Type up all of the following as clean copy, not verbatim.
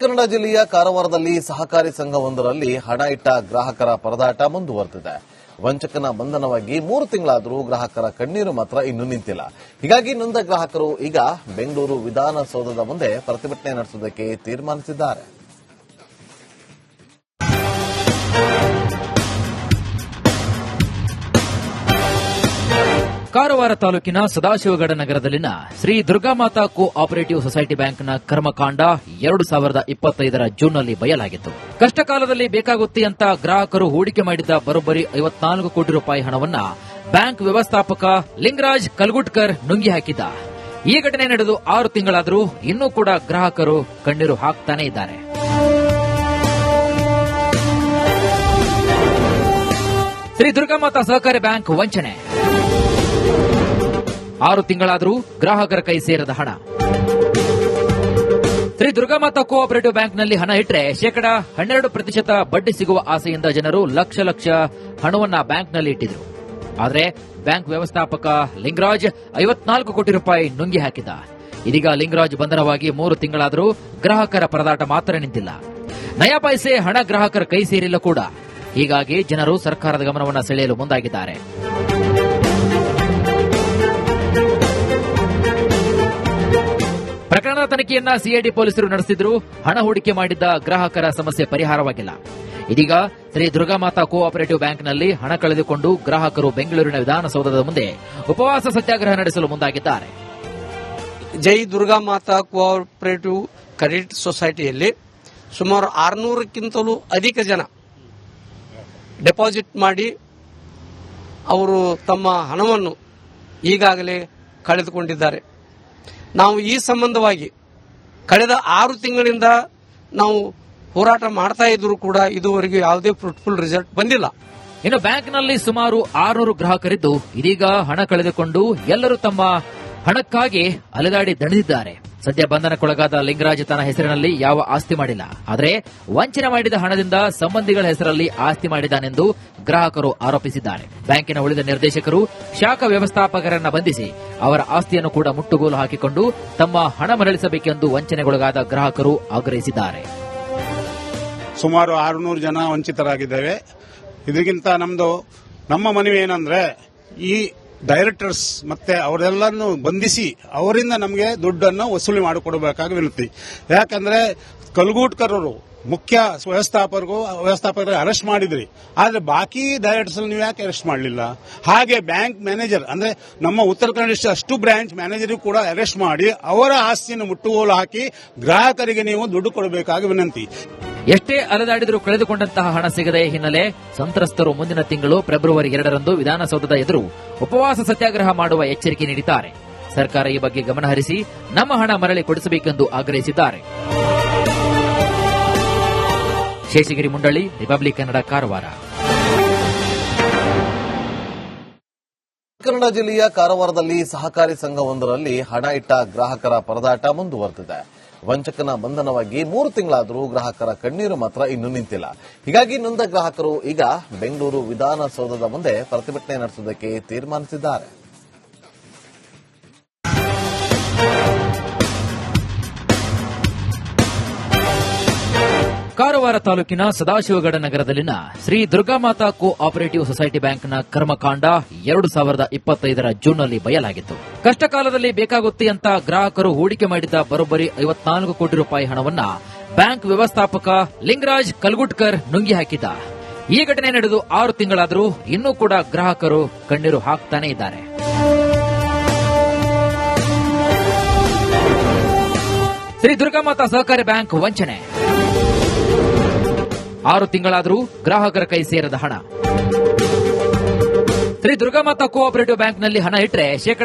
ಕನ್ನಡ ಜಿಲ್ಲೆಯ ಕಾರವಾರದಲ್ಲಿ ಸಹಕಾರಿ ಸಂಘವೊಂದರಲ್ಲಿ ಹಣ ಇಟ್ಟ ಗ್ರಾಹಕರ ಪರದಾಟ ಮುಂದುವರೆದಿದೆ. ವಂಚಕನ ಬಂಧನವಾಗಿ 3 ತಿಂಗಳಾದರೂ ಗ್ರಾಹಕರ ಕಣ್ಣೀರು ಮಾತ್ರ ಇನ್ನೂ ನಿಂತಿಲ್ಲ. ಹೀಗಾಗಿ ನೊಂದ ಗ್ರಾಹಕರು ಈಗ ಬೆಂಗಳೂರು ವಿಧಾನಸೌಧದ ಮುಂದೆ ಪ್ರತಿಭಟನೆ ನಡೆಸುವುದಕ್ಕೆ ತೀರ್ಮಾನಿಸಿದ್ದಾರೆ. ಕಾರವಾರ ತಾಲೂಕಿನ ಸದಾಶಿವಗಡ ನಗರದಲ್ಲಿನ Shri Durgamata cooperative society ಬ್ಯಾಂಕ್ನ ಕರ್ಮಕಾಂಡ 2025 ಜೂನ್ನಲ್ಲಿ ಬಯಲಾಗಿತ್ತು. ಕಷ್ಟಕಾಲದಲ್ಲಿ ಬೇಕಾಗುತ್ತೆ ಅಂತ ಗ್ರಾಹಕರು ಹೂಡಿಕೆ ಮಾಡಿದ್ದ ಬರೋಬ್ಬರಿ 54 ಕೋಟಿ ರೂಪಾಯಿ ಹಣವನ್ನ ಬ್ಯಾಂಕ್ ವ್ಯವಸ್ಥಾಪಕ ಲಿಂಗರಾಜ್ ಕಲ್ಗುಟ್ಕರ್ ನುಂಗಿ ಹಾಕಿದ್ದ. ಈ ಘಟನೆ ನಡೆದು 6 ತಿಂಗಳಾದರೂ ಇನ್ನೂ ಕೂಡ ಗ್ರಾಹಕರು ಕಣ್ಣೀರು ಹಾಕ್ತಾನೇ ಇದ್ದಾರೆ. ಶ್ರೀ ದುರ್ಗಾಮಾತಾ ಸಹಕಾರಿ ಬ್ಯಾಂಕ್ ವಂಚನೆ. 6 ತಿಂಗಳಾದರೂ ಗ್ರಾಹಕರ ಕೈ ಸೇರದ ಹಣ. ಶ್ರೀ ದುರ್ಗಾಮಾತಾ ಕೋಆಪರೇಟಿವ್ ಬ್ಯಾಂಕ್ನಲ್ಲಿ ಹಣ ಇಟ್ಟರೆ 12% ಬಡ್ಡಿ ಸಿಗುವ ಆಸೆಯಿಂದ ಜನರು ಲಕ್ಷ ಹಣವನ್ನ ಬ್ಯಾಂಕ್ನಲ್ಲಿ ಇಟ್ಟಿದ್ರು. ಆದರೆ ಬ್ಯಾಂಕ್ ವ್ಯವಸ್ಥಾಪಕ ಲಿಂಗರಾಜ್ 54 ಕೋಟಿ ರೂಪಾಯಿ ನುಂಗಿ ಹಾಕಿದ. ಇದೀಗ ಲಿಂಗರಾಜ್ ಬಂಧನವಾಗಿ 3 ತಿಂಗಳಾದರೂ ಗ್ರಾಹಕರ ಪರದಾಟ ಮಾತ್ರ ನಿಂತಿಲ್ಲ. ನಯಾ ಪೈಸೆ ಹಣ ಗ್ರಾಹಕರ ಕೈ ಸೇರಿಲ್ಲ ಕೂಡ. ಹೀಗಾಗಿ ಜನರು ಸರ್ಕಾರದ ಗಮನವನ್ನು ಸೆಳೆಯಲು ಮುಂದಾಗಿದ್ದಾರೆ. ಪ್ರಕರಣದ ತನಿಖೆಯನ್ನ ಸಿಐಡಿ ಪೊಲೀಸರು ನಡೆಸಿದ್ರು. ಹಣ ಹೂಡಿಕೆ ಮಾಡಿದ್ದ ಗ್ರಾಹಕರ ಸಮಸ್ಯೆ ಪರಿಹಾರವಾಗಿಲ್ಲ. ಇದೀಗ ಶ್ರೀ ದುರ್ಗಾಮಾತಾ ಕೋ ಆಪರೇಟಿವ್ ಬ್ಯಾಂಕ್ನಲ್ಲಿ ಹಣ ಕಳೆದುಕೊಂಡು ಗ್ರಾಹಕರು ಬೆಂಗಳೂರಿನ ವಿಧಾನಸೌಧದ ಮುಂದೆ ಉಪವಾಸ ಸತ್ಯಾಗ್ರಹ ನಡೆಸಲು ಮುಂದಾಗಿದ್ದಾರೆ. ಜೈ ದುರ್ಗಾಮಾತಾ ಕೋಆಪರೇಟಿವ್ ಕ್ರೆಡಿಟ್ ಸೊಸೈಟಿಯಲ್ಲಿ ಸುಮಾರು 600ಕ್ಕಿಂತಲೂ ಅಧಿಕ ಜನ ಡೆಪಾಸಿಟ್ ಮಾಡಿ ಅವರು ತಮ್ಮ ಹಣವನ್ನು ಈಗಾಗಲೇ ಕಳೆದುಕೊಂಡಿದ್ದಾರೆ. ನಾವು ಈ ಸಂಬಂಧವಾಗಿ ಕಳೆದ 6 ತಿಂಗಳಿಂದ ನಾವು ಹೋರಾಟ ಮಾಡ್ತಾ ಇದ್ರು ಕೂಡ ಇದುವರೆಗೂ ಯಾವುದೇ ಫ್ರೂಟ್ಫುಲ್ ರಿಸಲ್ಟ್ ಬಂದಿಲ್ಲ. ಇನ್ನು ಬ್ಯಾಂಕ್ನಲ್ಲಿ ಸುಮಾರು 600 ಗ್ರಾಹಕರಿದ್ದು ಇದೀಗ ಹಣ ಕಳೆದುಕೊಂಡು ಎಲ್ಲರೂ ತಮ್ಮ ಹಣಕ್ಕಾಗಿ ಅಲೆದಾಡಿ ದಣಿದಿದ್ದಾರೆ. ಸದ್ಯ ಬಂಧನಕ್ಕೊಳಗಾದ ಲಿಂಗರಾಜ್ ತನ್ನ ಹೆಸರಿನಲ್ಲಿ ಯಾವ ಆಸ್ತಿ ಮಾಡಿಲ್ಲ. ಆದರೆ ವಂಚನೆ ಮಾಡಿದ ಹಣದಿಂದ ಸಂಬಂಧಿಗಳ ಹೆಸರಲ್ಲಿ ಆಸ್ತಿ ಮಾಡಿದ್ದಾನೆಂದು ಗ್ರಾಹಕರು ಆರೋಪಿಸಿದ್ದಾರೆ. ಬ್ಯಾಂಕಿನ ಉಳಿದ ನಿರ್ದೇಶಕರು ಶಾಖಾ ವ್ಯವಸ್ಥಾಪಕರನ್ನ ಬಂಧಿಸಿ ಅವರ ಆಸ್ತಿಯನ್ನು ಕೂಡ ಮುಟ್ಟುಗೋಲು ಹಾಕಿಕೊಂಡು ತಮ್ಮ ಹಣ ಮರಳಿಸಬೇಕೆಂದು ವಂಚನೆಗೊಳಗಾದ ಗ್ರಾಹಕರು ಆಗ್ರಹಿಸಿದ್ದಾರೆ. ಸುಮಾರು 600 ಜನ ವಂಚಿತರಾಗಿದ್ದೇವೆ. ಇದಕ್ಕಿಂತ ನಮ್ಮ ಮನವಿ ಏನಂದ್ರೆ ಈ ಡೈರೆಕ್ಟರ್ಸ್ ಮತ್ತೆ ಅವರೆಲ್ಲರನ್ನು ಬಂಧಿಸಿ ಅವರಿಂದ ನಮಗೆ ದುಡ್ಡನ್ನು ವಸೂಲಿ ಮಾಡಿಕೊಡಬೇಕಾಗಿ ವಿನಂತಿ. ಯಾಕಂದ್ರೆ ಕಲ್ಗೂಟ್ಕರ್ ಅವರು ಮುಖ್ಯ ವ್ಯವಸ್ಥಾಪಕರು ಅರೆಸ್ಟ್ ಮಾಡಿದ್ರಿ, ಆದ್ರೆ ಬಾಕಿ ಡೈರೆಕ್ಟರ್ಸ್ ನೀವು ಯಾಕೆ ಅರೆಸ್ಟ್ ಮಾಡಲಿಲ್ಲ? ಹಾಗೆ ಬ್ಯಾಂಕ್ ಮ್ಯಾನೇಜರ್ ಅಂದ್ರೆ ನಮ್ಮ ಉತ್ತರ ಕನ್ನಡ ಅಷ್ಟು ಬ್ರಾಂಚ್ ಮ್ಯಾನೇಜರ್ ಕೂಡ ಅರೆಸ್ಟ್ ಮಾಡಿ ಅವರ ಆಸ್ತಿಯನ್ನು ಮುಟ್ಟುಗೋಲು ಹಾಕಿ ಗ್ರಾಹಕರಿಗೆ ನೀವು ದುಡ್ಡು ಕೊಡಬೇಕಾಗಿ ವಿನಂತಿ. ಎಷ್ಟೇ ಅಲೆದಾಡಿದರೂ ಕಳೆದುಕೊಂಡಂತಹ ಹಣ ಸಿಗದೆ ಹಿನ್ನೆಲೆ ಸಂತ್ರಸ್ತರು ಮುಂದಿನ ತಿಂಗಳು ಫೆಬ್ರವರಿ 2ರಂದು ವಿಧಾನಸೌಧದ ಎದುರು ಉಪವಾಸ ಸತ್ಯಾಗ್ರಹ ಮಾಡುವ ಎಚ್ಚರಿಕೆ ನೀಡಿದ್ದಾರೆ. ಸರ್ಕಾರ ಈ ಬಗ್ಗೆ ಗಮನಹರಿಸಿ ನಮ್ಮ ಹಣ ಮರಳಿ ಕೊಡಿಸಬೇಕೆಂದು ಆಗ್ರಹಿಸಿದ್ದಾರೆ. ಶೇಷಗಿರಿ ಮುಂಡಳ್ಳಿ, ರಿಪಬ್ಲಿಕ್ ಕನ್ನಡ, ಕಾರವಾರ. ಕನ್ನಡ ಜಿಲ್ಲೆಯ ಕಾರವಾರದಲ್ಲಿ ಸಹಕಾರಿ ಸಂಘವೊಂದರಲ್ಲಿ ಹಣ ಇಟ್ಟ ಗ್ರಾಹಕರ ಪರದಾಟ ಮುಂದುವರೆದಿದೆ. ವಂಚಕನ ಬಂಧನವಾಗಿ 3 ತಿಂಗಳಾದರೂ ಗ್ರಾಹಕರ ಕಣ್ಣೀರು ಮಾತ್ರ ಇನ್ನೂ ನಿಂತಿಲ್ಲ. ಹೀಗಾಗಿ ನೊಂದ ಗ್ರಾಹಕರು ಈಗ ಬೆಂಗಳೂರು ವಿಧಾನಸೌಧದ ಮುಂದೆ ಪ್ರತಿಭಟನೆ ನಡೆಸುವುದಕ್ಕೆ ತೀರ್ಮಾನಿಸಿದ್ದಾರೆ. ಕಾರವಾರ ತಾಲೂಕಿನ ಸದಾಶಿವಗಡ ನಗರದಲ್ಲಿನ Shri Durgamata cooperative society ಬ್ಯಾಂಕ್ನ ಕರ್ಮಕಾಂಡ 2025 ಜೂನ್ನಲ್ಲಿ ಬಯಲಾಗಿತ್ತು. ಕಷ್ಟಕಾಲದಲ್ಲಿ ಬೇಕಾಗುತ್ತೆ ಅಂತ ಗ್ರಾಹಕರು ಹೂಡಿಕೆ ಮಾಡಿದ್ದ ಬರೋಬ್ಬರಿ 54 ಕೋಟಿ ರೂಪಾಯಿ ಹಣವನ್ನ ಬ್ಯಾಂಕ್ ವ್ಯವಸ್ಥಾಪಕ ಲಿಂಗರಾಜ್ ಕಲ್ಗುಟ್ಕರ್ ನುಂಗಿ ಹಾಕಿದ್ದ. ಈ ಘಟನೆ ನಡೆದು 6 ತಿಂಗಳಾದರೂ ಇನ್ನೂ ಕೂಡ ಗ್ರಾಹಕರು ಕಣ್ಣೀರು ಹಾಕ್ತಾನೇ ಇದ್ದಾರೆ. ಶ್ರೀ ದುರ್ಗಾಮಾತಾ ಸಹಕಾರಿ ಬ್ಯಾಂಕ್ ವಂಚನೆ. 6 ತಿಂಗಳಾದರೂ ಗ್ರಾಹಕರ ಕೈ ಸೇರದ ಹಣ. ಶ್ರೀ ದುರ್ಗಾಮಾತಾ ಕೋಆಪರೇಟಿವ್ ಬ್ಯಾಂಕ್ನಲ್ಲಿ ಹಣ ಇಟ್ಟರೆ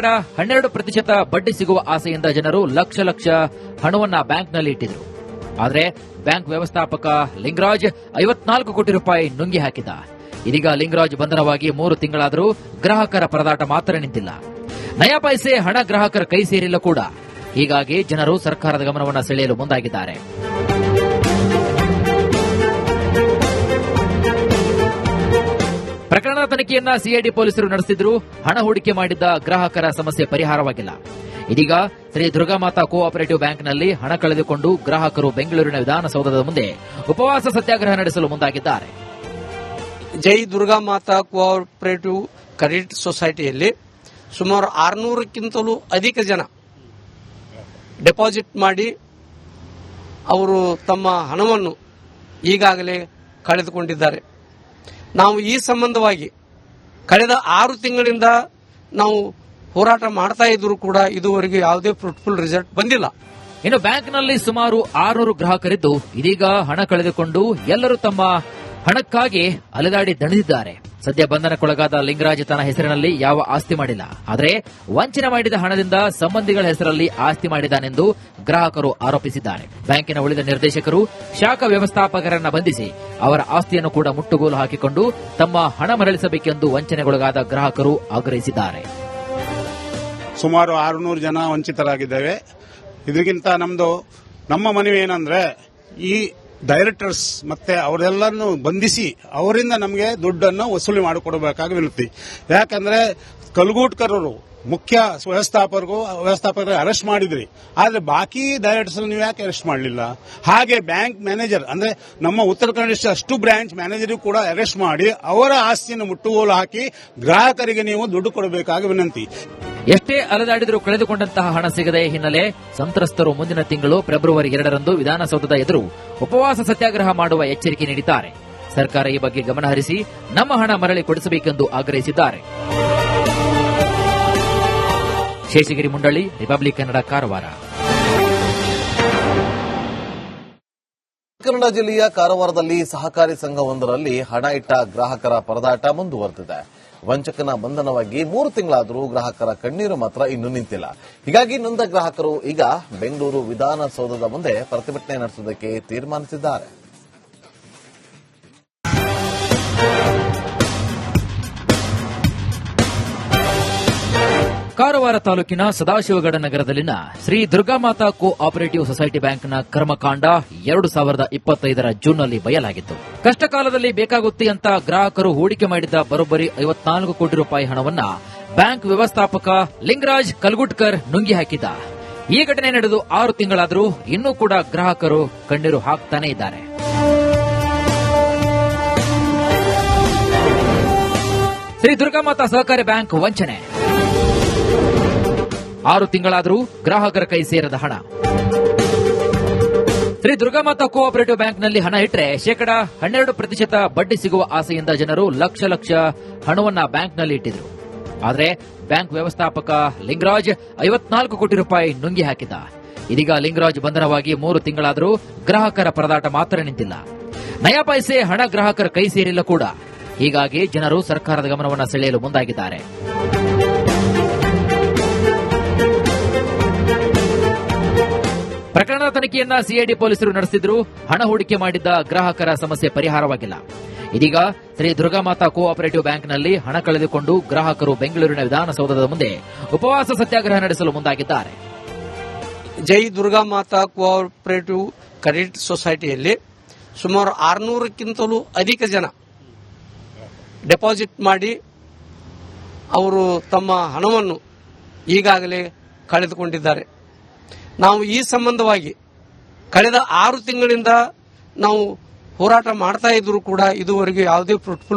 12% ಬಡ್ಡಿ ಸಿಗುವ ಆಸೆಯಿಂದ ಜನರು ಲಕ್ಷ ಹಣವನ್ನ ಬ್ಯಾಂಕ್ನಲ್ಲಿ ಇಟ್ಟಿದ್ರು. ಆದರೆ ಬ್ಯಾಂಕ್ ವ್ಯವಸ್ಥಾಪಕ ಲಿಂಗರಾಜ್ 54 ಕೋಟಿ ರೂಪಾಯಿ ನುಂಗಿ ಹಾಕಿದ. ಇದೀಗ ಲಿಂಗರಾಜ್ ಬಂಧನವಾಗಿ 3 ತಿಂಗಳಾದರೂ ಗ್ರಾಹಕರ ಪರದಾಟ ಮಾತ್ರ ನಿಂತಿಲ್ಲ. ನಯಾ ಪೈಸೆ ಹಣ ಗ್ರಾಹಕರ ಕೈ ಸೇರಿಲ್ಲ ಕೂಡ. ಹೀಗಾಗಿ ಜನರು ಸರ್ಕಾರದ ಗಮನವನ್ನು ಸೆಳೆಯಲು ಮುಂದಾಗಿದ್ದಾರೆ. ಪ್ರಕರಣದ ತನಿಖೆಯನ್ನ ಸಿಐಡಿ ಪೊಲೀಸರು ನಡೆಸಿದ್ರು. ಹಣ ಹೂಡಿಕೆ ಮಾಡಿದ್ದ ಗ್ರಾಹಕರ ಸಮಸ್ಯೆ ಪರಿಹಾರವಾಗಿಲ್ಲ. ಇದೀಗ ಶ್ರೀ ದುರ್ಗಾಮಾತಾ ಕೋಆಪರೇಟಿವ್ ಬ್ಯಾಂಕ್ನಲ್ಲಿ ಹಣ ಕಳೆದುಕೊಂಡು ಗ್ರಾಹಕರು ಬೆಂಗಳೂರಿನ ವಿಧಾನಸೌಧದ ಮುಂದೆ ಉಪವಾಸ ಸತ್ಯಾಗ್ರಹ ನಡೆಸಲು ಮುಂದಾಗಿದ್ದಾರೆ. ಜೈ ದುರ್ಗಾಮಾತಾ ಕೋಆಪರೇಟಿವ್ ಕ್ರೆಡಿಟ್ ಸೊಸೈಟಿಯಲ್ಲಿ ಸುಮಾರು 600ಕ್ಕಿಂತಲೂ ಅಧಿಕ ಜನ ಡೆಪಾಸಿಟ್ ಮಾಡಿ ಅವರು ತಮ್ಮ ಹಣವನ್ನು ಈಗಾಗಲೇ ಕಳೆದುಕೊಂಡಿದ್ದಾರೆ. ನಾವು ಈ ಸಂಬಂಧವಾಗಿ ಕಳೆದ 6 ತಿಂಗಳಿಂದ ನಾವು ಹೋರಾಟ ಮಾಡ್ತಾ ಇದ್ರು ಕೂಡ ಇದುವರೆಗೆ ಯಾವುದೇ ಫ್ರೂಟ್ಫುಲ್ ರಿಸಲ್ಟ್ ಬಂದಿಲ್ಲ. ಇನ್ನು ಬ್ಯಾಂಕ್ನಲ್ಲಿ ಸುಮಾರು 600 ಗ್ರಾಹಕರಿದ್ದು ಇದೀಗ ಹಣ ಕಳೆದುಕೊಂಡು ಎಲ್ಲರೂ ತಮ್ಮ ಹಣಕ್ಕಾಗಿ ಅಲೆದಾಡಿ ದಣಿದಿದ್ದಾರೆ. ಸದ್ಯ ಬಂಧನಕ್ಕೊಳಗಾದ ಲಿಂಗರಾಜ್ ತನ್ನ ಹೆಸರಿನಲ್ಲಿ ಯಾವ ಆಸ್ತಿ ಮಾಡಿಲ್ಲ. ಆದರೆ ವಂಚನೆ ಮಾಡಿದ ಹಣದಿಂದ ಸಂಬಂಧಿಗಳ ಹೆಸರಲ್ಲಿ ಆಸ್ತಿ ಮಾಡಿದ್ದಾನೆಂದು ಗ್ರಾಹಕರು ಆರೋಪಿಸಿದ್ದಾರೆ. ಬ್ಯಾಂಕಿನ ಉಳಿದ ನಿರ್ದೇಶಕರು ಶಾಖಾ ವ್ಯವಸ್ಥಾಪಕರನ್ನ ಬಂಧಿಸಿ ಅವರ ಆಸ್ತಿಯನ್ನು ಕೂಡ ಮುಟ್ಟುಗೋಲು ಹಾಕಿಕೊಂಡು ತಮ್ಮ ಹಣ ಮರಳಿಸಬೇಕೆಂದು ವಂಚನೆಗೊಳಗಾದ ಗ್ರಾಹಕರು ಆಗ್ರಹಿಸಿದ್ದಾರೆ. ಸುಮಾರು 600 ಜನ ವಂಚಿತರಾಗಿದ್ದೇವೆ. ಇದಕ್ಕಿಂತ ನಮ್ಮ ಮನವಿ ಏನಂದ್ರೆ ಈ ಡೈರೆಕ್ಟರ್ಸ್ ಮತ್ತೆ ಅವರೆಲ್ಲರನ್ನು ಬಂಧಿಸಿ ಅವರಿಂದ ನಮಗೆ ದುಡ್ಡನ್ನು ವಸೂಲಿ ಮಾಡಿಕೊಡಬೇಕಾಗಿ ವಿನಂತಿ. ಯಾಕಂದ್ರೆ ಕಲ್ಗೂಟ್ಕರ್ ಅವರು ಮುಖ್ಯ ವ್ಯವಸ್ಥಾಪಕರು ಅರೆಸ್ಟ್ ಮಾಡಿದ್ರಿ, ಆದ್ರೆ ಬಾಕಿ ಡೈರೆಕ್ಟರ್ಸ್ ನೀವು ಯಾಕೆ ಅರೆಸ್ಟ್ ಮಾಡಲಿಲ್ಲ? ಹಾಗೆ ಬ್ಯಾಂಕ್ ಮ್ಯಾನೇಜರ್ ಅಂದ್ರೆ ನಮ್ಮ ಉತ್ತರ ಕನ್ನಡ ಅಷ್ಟು ಬ್ರಾಂಚ್ ಮ್ಯಾನೇಜರ್ ಕೂಡ ಅರೆಸ್ಟ್ ಮಾಡಿ ಅವರ ಆಸ್ತಿಯನ್ನು ಮುಟ್ಟುಗೋಲು ಹಾಕಿ ಗ್ರಾಹಕರಿಗೆ ನೀವು ದುಡ್ಡು ಕೊಡಬೇಕಾಗಿ ವಿನಂತಿ. ಎಷ್ಟೇ ಅಲೆದಾಡಿದರೂ ಕಳೆದುಕೊಂಡಂತಹ ಹಣ ಸಿಗದೆ ಹಿನ್ನೆಲೆ ಸಂತ್ರಸ್ತರು ಮುಂದಿನ ತಿಂಗಳು ಫೆಬ್ರವರಿ 2ರಂದು ವಿಧಾನಸೌಧದ ಎದುರು ಉಪವಾಸ ಸತ್ಯಾಗ್ರಹ ಮಾಡುವ ಎಚ್ಚರಿಕೆ ನೀಡಿದ್ದಾರೆ. ಸರ್ಕಾರ ಈ ಬಗ್ಗೆ ಗಮನಹರಿಸಿ ನಮ್ಮ ಹಣ ಮರಳಿ ಕೊಡಿಸಬೇಕೆಂದು ಆಗ್ರಹಿಸಿದ್ದಾರೆ. ಶೇಷಗಿರಿ ಮುಂಡಳ್ಳಿ, ರಿಪಬ್ಲಿಕ್ ಕನ್ನಡ, ಕಾರವಾರ. ಕನ್ನಡ ಜಿಲ್ಲೆಯ ಕಾರವಾರದಲ್ಲಿ ಸಹಕಾರಿ ಸಂಘವೊಂದರಲ್ಲಿ ಹಣ ಇಟ್ಟ ಗ್ರಾಹಕರ ಪರದಾಟ ಮುಂದುವರೆದಿದೆ. ವಂಚಕನ ಬಂಧನವಾಗಿ 3 ತಿಂಗಳಾದರೂ ಗ್ರಾಹಕರ ಕಣ್ಣೀರು ಮಾತ್ರ ಇನ್ನೂ ನಿಂತಿಲ್ಲ. ಹೀಗಾಗಿ ನೊಂದ ಗ್ರಾಹಕರು ಈಗ ಬೆಂಗಳೂರು ವಿಧಾನಸೌಧದ ಮುಂದೆ ಪ್ರತಿಭಟನೆ ನಡೆಸುವುದಕ್ಕೆ ತೀರ್ಮಾನಿಸಿದ್ದಾರೆ. ಕಾರವಾರ ತಾಲೂಕಿನ ಸದಾಶಿವಗಡ ನಗರದಲ್ಲಿನ Shri Durgamata cooperative society ಬ್ಯಾಂಕ್ನ ಕರ್ಮಕಾಂಡ 2025ರ ಜೂನ್ನಲ್ಲಿ ಬಯಲಾಗಿತ್ತು. ಕಷ್ಟಕಾಲದಲ್ಲಿ ಬೇಕಾಗುತ್ತೆ ಅಂತ ಗ್ರಾಹಕರು ಹೂಡಿಕೆ ಮಾಡಿದ್ದ ಬರೋಬ್ಬರಿ 54 ಕೋಟಿ ರೂಪಾಯಿ ಹಣವನ್ನ ಬ್ಯಾಂಕ್ ವ್ಯವಸ್ಥಾಪಕ ಲಿಂಗರಾಜ್ ಕಲ್ಗುಟ್ಕರ್ ನುಂಗಿ ಹಾಕಿದ್ದ. ಈ ಘಟನೆ ನಡೆದು 6 ತಿಂಗಳಾದರೂ ಇನ್ನೂ ಕೂಡ ಗ್ರಾಹಕರು ಕಣ್ಣೀರು ಹಾಕ್ತಾನೇ ಇದ್ದಾರೆ. ಶ್ರೀ ದುರ್ಗಾಮಾತಾ ಸಹಕಾರಿ ಬ್ಯಾಂಕ್ ವಂಚನೆ. 6 ತಿಂಗಳಾದರೂ ಗ್ರಾಹಕರ ಕೈ ಸೇರದ ಹಣ. ಶ್ರೀ ದುರ್ಗಾಮಾತಾ ಕೋಆಪರೇಟಿವ್ ಬ್ಯಾಂಕ್ನಲ್ಲಿ ಹಣ ಇಟ್ಟರೆ 12% ಬಡ್ಡಿ ಸಿಗುವ ಆಸೆಯಿಂದ ಜನರು ಲಕ್ಷ ಹಣವನ್ನ ಬ್ಯಾಂಕ್ನಲ್ಲಿ ಇಟ್ಟಿದ್ರು. ಆದರೆ ಬ್ಯಾಂಕ್ ವ್ಯವಸ್ಥಾಪಕ ಲಿಂಗರಾಜ್ 54 ಕೋಟಿ ರೂಪಾಯಿ ನುಂಗಿ ಹಾಕಿದ್ದ. ಇದೀಗ ಲಿಂಗರಾಜ್ ಬಂಧನವಾಗಿ 3 ತಿಂಗಳಾದರೂ ಗ್ರಾಹಕರ ಪರದಾಟ ಮಾತ್ರ ನಿಂತಿಲ್ಲ. ನಯಾ ಪೈಸೆ ಹಣ ಗ್ರಾಹಕರ ಕೈ ಸೇರಿಲ್ಲ ಕೂಡ. ಹೀಗಾಗಿ ಜನರು ಸರ್ಕಾರದ ಗಮನವನ್ನು ಸೆಳೆಯಲು ಮುಂದಾಗಿದ್ದಾರೆ. ಪ್ರಕರಣದ ತನಿಖೆಯನ್ನ ಸಿಐಡಿ ಪೊಲೀಸರು ನಡೆಸಿದ್ರು. ಹಣ ಹೂಡಿಕೆ ಮಾಡಿದ್ದ ಗ್ರಾಹಕರ ಸಮಸ್ಯೆ ಪರಿಹಾರವಾಗಿಲ್ಲ. ಇದೀಗ ಶ್ರೀ ದುರ್ಗಾಮಾತಾ ಕೋಆಪರೇಟಿವ್ ಬ್ಯಾಂಕ್ನಲ್ಲಿ ಹಣ ಕಳೆದುಕೊಂಡು ಗ್ರಾಹಕರು ಬೆಂಗಳೂರಿನ ವಿಧಾನಸೌಧದ ಮುಂದೆ ಉಪವಾಸ ಸತ್ಯಾಗ್ರಹ ನಡೆಸಲು ಮುಂದಾಗಿದ್ದಾರೆ. ಜೈ ದುರ್ಗಾಮಾತಾ ಕೋಆಪರೇಟಿವ್ ಕ್ರೆಡಿಟ್ ಸೊಸೈಟಿಯಲ್ಲಿ ಸುಮಾರು 600ಕ್ಕಿಂತಲೂ ಅಧಿಕ ಜನ ಡೆಪಾಸಿಟ್ ಮಾಡಿ ಅವರು ತಮ್ಮ ಹಣವನ್ನು ಈಗಾಗಲೇ ಕಳೆದುಕೊಂಡಿದ್ದಾರೆ. ನಾವು ಈ ಸಂಬಂಧವಾಗಿ ಕಳೆದ 6 ತಿಂಗಳಿಂದ ನಾವು ಹೋರಾಟ ಮಾಡ್ತಾ ಇದ್ರು ಕೂಡ ಇದುವರೆಗೆ ಯಾವುದೇ ಫ್ರೂಟ್ಫುಲ್